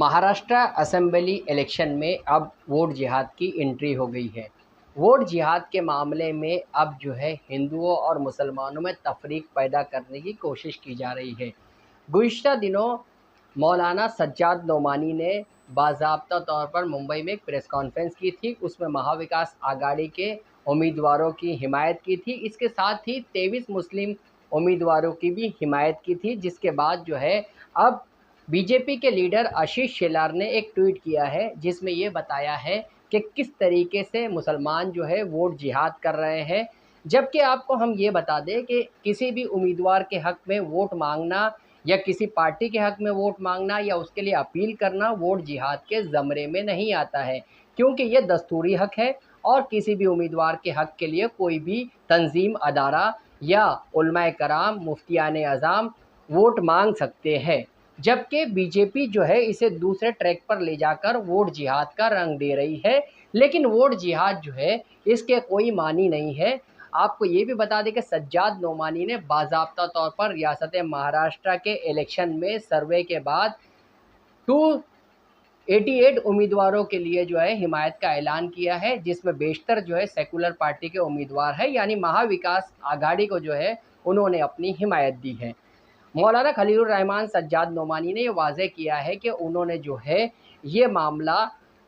Maharashtra assembly election में अब vote जिहाद की एंट्री हो गई है। वोट जिहाद के मामले में अब जो है हिंदुओं और मुसलमानों में तफरीक पैदा करने की कोशिश की जा रही है। गुज़िश्ता दिनों मौलाना सज्जाद नोमानी ने बाज़ाब्ता तौर पर मुंबई में एक प्रेस कॉन्फ्रेंस की थी। उसमें महाविकास आघाड़ी के उम्मीदवारों की हिमायत की थी। इसके साथ ही 23 मुस्लिम उम्मीदवारों की भी हिमायत की थी, जिसके बाद जो है अब बीजेपी के लीडर आशीष शेलार ने एक ट्वीट किया है, जिसमें ये बताया है कि किस तरीके से मुसलमान जो है वोट जिहाद कर रहे हैं। जबकि आपको हम ये बता दें कि किसी भी उम्मीदवार के हक़ में वोट मांगना या किसी पार्टी के हक़ में वोट मांगना या उसके लिए अपील करना वोट जिहाद के ज़मरे में नहीं आता है, क्योंकि ये दस्तूरी हक़ है और किसी भी उम्मीदवार के हक़ के लिए कोई भी तंजीम, अदारा या उलमाए कराम, मुफ्तियान आज़ाम वोट मांग सकते हैं। जबकि बीजेपी जो है इसे दूसरे ट्रैक पर ले जाकर वोट जिहाद का रंग दे रही है, लेकिन वोट जिहाद जो है इसके कोई मानी नहीं है। आपको ये भी बता दें कि सज्जाद नोमानी ने बाज़ाब्ता तौर पर रियासत महाराष्ट्र के इलेक्शन में सर्वे के बाद 288 उम्मीदवारों के लिए जो है हिमायत का ऐलान किया है, जिसमें बेशतर जो है सेकुलर पार्टी के उम्मीदवार हैं, यानी महाविकास आघाड़ी को जो है उन्होंने अपनी हिमायत दी है। मौलाना खलीलुर रहमान सज्जाद नोमानी ने ये वाज़ेह किया है कि उन्होंने जो है ये मामला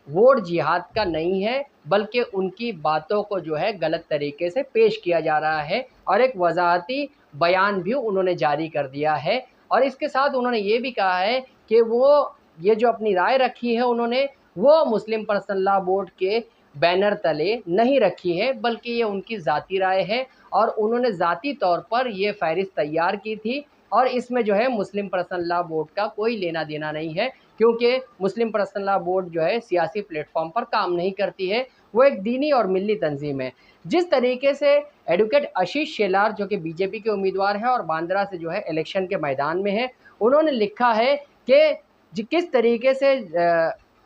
वोट जिहाद का नहीं है, बल्कि उनकी बातों को जो है गलत तरीके से पेश किया जा रहा है और एक वज़ाहती बयान भी उन्होंने जारी कर दिया है। और इसके साथ उन्होंने ये भी कहा है कि वो ये जो अपनी राय रखी है उन्होंने, वो मुस्लिम पर्सनल लॉ बोर्ड के बैनर तले नहीं रखी है, बल्कि ये उनकी ज़ाती राय है और उन्होंने ज़ाती तौर पर ये फ़हरिस्त तैयार की थी और इसमें जो है मुस्लिम पर्सनल लॉ बोर्ड का कोई लेना देना नहीं है, क्योंकि मुस्लिम पर्सनल लॉ बोर्ड जो है सियासी प्लेटफॉर्म पर काम नहीं करती है, वो एक दीनी और मिल्ली तंजीम है। जिस तरीके से एडवोकेट आशीष शेलार, जो कि बीजेपी के उम्मीदवार हैं और बांद्रा से जो है इलेक्शन के मैदान में है, उन्होंने लिखा है कि किस तरीके से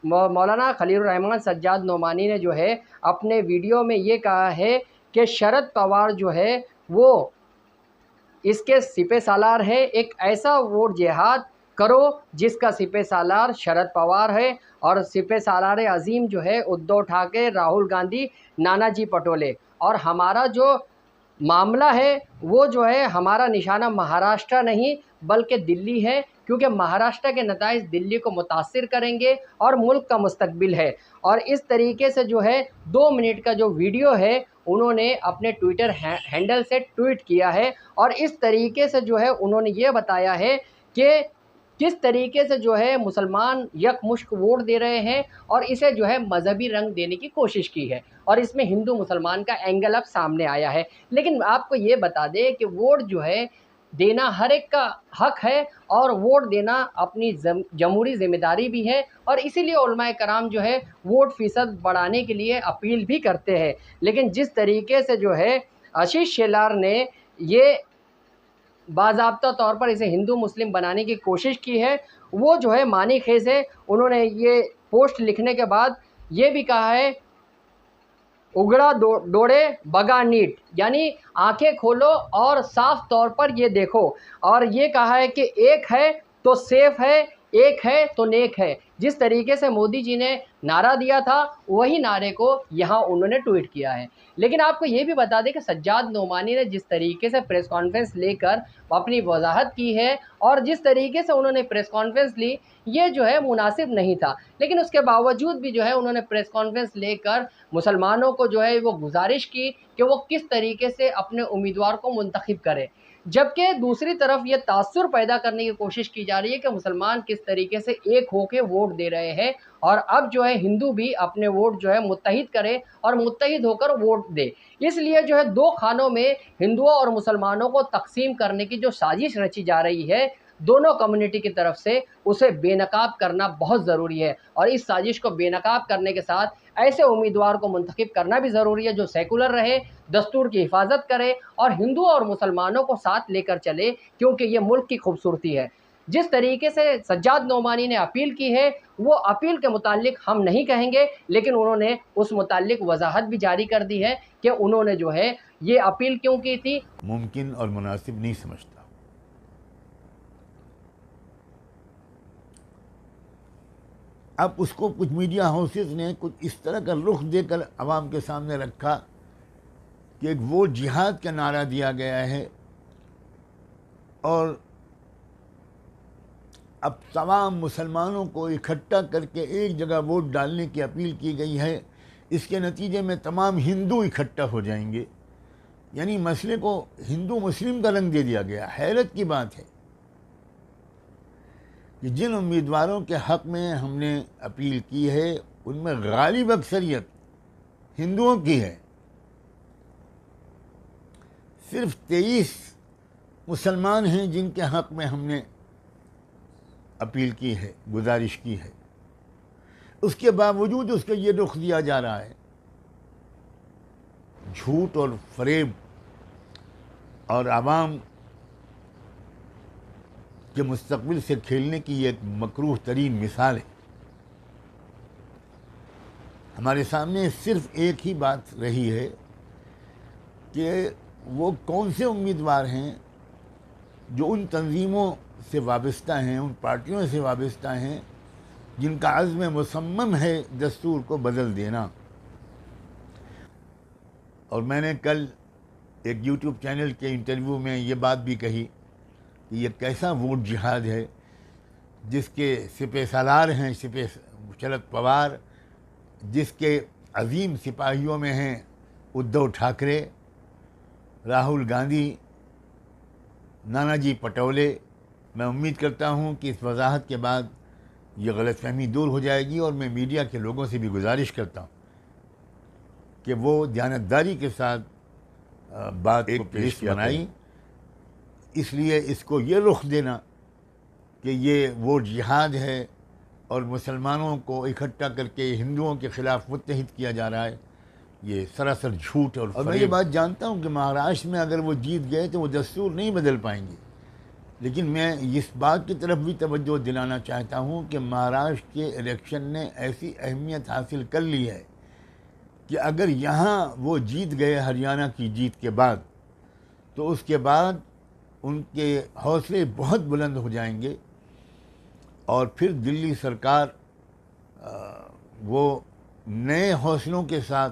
मौलाना खलीलुर रहमान सज्जाद नोमानी ने जो है अपने वीडियो में ये कहा है कि शरद पवार जो है वो इसके सिपे सालार है। एक ऐसा वोट जिहाद करो जिसका सिपे सालार शरद पवार है और सिपे सालार अजीम जो है उद्धव ठाकरे, राहुल गांधी, नानाजी पटोले। और हमारा जो मामला है वो जो है हमारा निशाना महाराष्ट्र नहीं बल्कि दिल्ली है, क्योंकि महाराष्ट्र के नताइज दिल्ली को मुतासिर करेंगे और मुल्क का मुस्तकबिल है। और इस तरीके से जो है 2 मिनट का जो वीडियो है उन्होंने अपने ट्विटर हैंडल से ट्वीट किया है और इस तरीके से जो है उन्होंने ये बताया है कि किस तरीके से जो है मुसलमान यकमुश्क वोट दे रहे हैं और इसे जो है मजहबी रंग देने की कोशिश की है और इसमें हिंदू मुसलमान का एंगल अब सामने आया है। लेकिन आपको ये बता दें कि वोट जो है देना हर एक का हक है और वोट देना अपनी जमहूरी ज़िम्मेदारी भी है और इसीलिए उलमाए कराम जो है वोट फ़ीसद बढ़ाने के लिए अपील भी करते हैं। लेकिन जिस तरीके से जो है आशीष शेलार ने ये बाज़ाब्ता तौर पर इसे हिंदू मुस्लिम बनाने की कोशिश की है, वो जो है मानी खेज़ है। उन्होंने ये पोस्ट लिखने के बाद ये भी कहा है, उगड़ा डोड़े बगा नीट, यानी आंखें खोलो और साफ तौर पर ये देखो। और ये कहा है कि एक है तो सेफ है, एक है तो नेक है। जिस तरीके से मोदी जी ने नारा दिया था वही नारे को यहाँ उन्होंने ट्वीट किया है। लेकिन आपको ये भी बता दें कि सज्जाद नोमानी ने जिस तरीके से प्रेस कॉन्फ्रेंस लेकर अपनी वजाहत की है और जिस तरीके से उन्होंने प्रेस कॉन्फ्रेंस ली, ये जो है मुनासिब नहीं था। लेकिन उसके बावजूद भी जो है उन्होंने प्रेस कॉन्फ्रेंस लेकर मुसलमानों को जो है वो गुजारिश की कि वो किस तरीके से अपने उम्मीदवार को मुंतखब करें। जबकि दूसरी तरफ ये तासुर पैदा करने की कोशिश की जा रही है कि मुसलमान किस तरीके से एक होकर वोट दे रहे हैं और अब जो है हिंदू भी अपने वोट जो है मुत्तहिद करे और मुत्तहिद होकर वोट दे। इसलिए जो है 2 खानों में हिंदुओं और मुसलमानों को तकसीम करने की जो साजिश रची जा रही है दोनों कम्युनिटी की तरफ से, उसे बेनकाब करना बहुत ज़रूरी है। और इस साजिश को बेनकाब करने के साथ ऐसे उम्मीदवार को मुंतखब करना भी ज़रूरी है जो सेकुलर रहे, दस्तूर की हिफाजत करे और हिंदू और मुसलमानों को साथ लेकर चले, क्योंकि ये मुल्क की खूबसूरती है। जिस तरीके से सज्जाद नोमानी ने अपील की है वो अपील के मुतालिक हम नहीं कहेंगे, लेकिन उन्होंने उस मुतालिक वजाहत भी जारी कर दी है कि उन्होंने जो है ये अपील क्यों की थी। मुमकिन और मुनासिब नहीं समझता। अब उसको कुछ मीडिया हाउसेस ने कुछ इस तरह का रुख देकर आवाम के सामने रखा कि एक वो जिहाद का नारा दिया गया है और अब तमाम मुसलमानों को इकट्ठा करके एक जगह वोट डालने की अपील की गई है। इसके नतीजे में तमाम हिंदू इकट्ठा हो जाएंगे, यानी मसले को हिंदू मुस्लिम का रंग दे दिया गया। हैरत की बात है कि जिन उम्मीदवारों के हक़ में हमने अपील की है उनमें गालिब अक्सरियत हिंदुओं की है। सिर्फ 23 मुसलमान हैं जिनके हक़ में हमने अपील की है, गुजारिश की है। उसके बावजूद उसका ये रुख दिया जा रहा है। झूठ और फरेब और आवाम के मुस्तकबिल से खेलने की एक मकरूह तरीन मिसाल है। हमारे सामने सिर्फ एक ही बात रही है कि वो कौन से उम्मीदवार हैं जो उन तंजीमों से वाबस्ता हैं, उन पार्टियों से वाबस्ता हैं जिनका अज़्म मुसम्मम है दस्तूर को बदल देना। और मैंने कल एक यूट्यूब चैनल के इंटरव्यू में ये बात भी कही कि ये कैसा वोट जिहाद है जिसके सिपह सालार हैं सिपह शरद पवार, जिसके अजीम सिपाहियों में हैं उद्धव ठाकरे, राहुल गांधी, नानाजी पटोले। मैं उम्मीद करता हूं कि इस वजाहत के बाद ये गलतफहमी दूर हो जाएगी और मैं मीडिया के लोगों से भी गुजारिश करता हूं कि वो दयानतदारी के साथ बात एक लिस्ट बनाई। इसलिए इसको ये रुख देना कि ये वोट जिहाद है और मुसलमानों को इकट्ठा करके हिंदुओं के ख़िलाफ़ मुत्तहिद किया जा रहा है, ये सरासर झूठ और मैं ये बात जानता हूँ कि महाराष्ट्र में अगर वो जीत गए तो वो दस्तूर नहीं बदल पाएंगे। लेकिन मैं इस बात की तरफ भी तवज्जो दिलाना चाहता हूँ कि महाराष्ट्र के इलेक्शन ने ऐसी अहमियत हासिल कर ली है कि अगर यहाँ वो जीत गए हरियाणा की जीत के बाद, तो उसके बाद उनके हौसले बहुत बुलंद हो जाएंगे और फिर दिल्ली सरकार वो नए हौसलों के साथ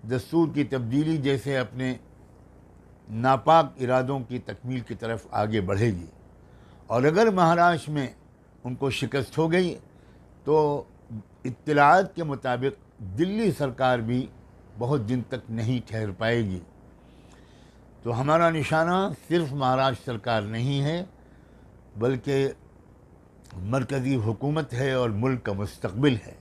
दस्तूर की तब्दीली जैसे अपने नापाक इरादों की तकमील की तरफ आगे बढ़ेगी। और अगर महाराष्ट्र में उनको शिकस्त हो गई तो इत्तलाआत के मुताबिक दिल्ली सरकार भी बहुत दिन तक नहीं ठहर पाएगी। तो हमारा निशाना सिर्फ महाराष्ट्र सरकार नहीं है बल्कि मरकज़ी हुकूमत है और मुल्क का मुस्तकबिल है।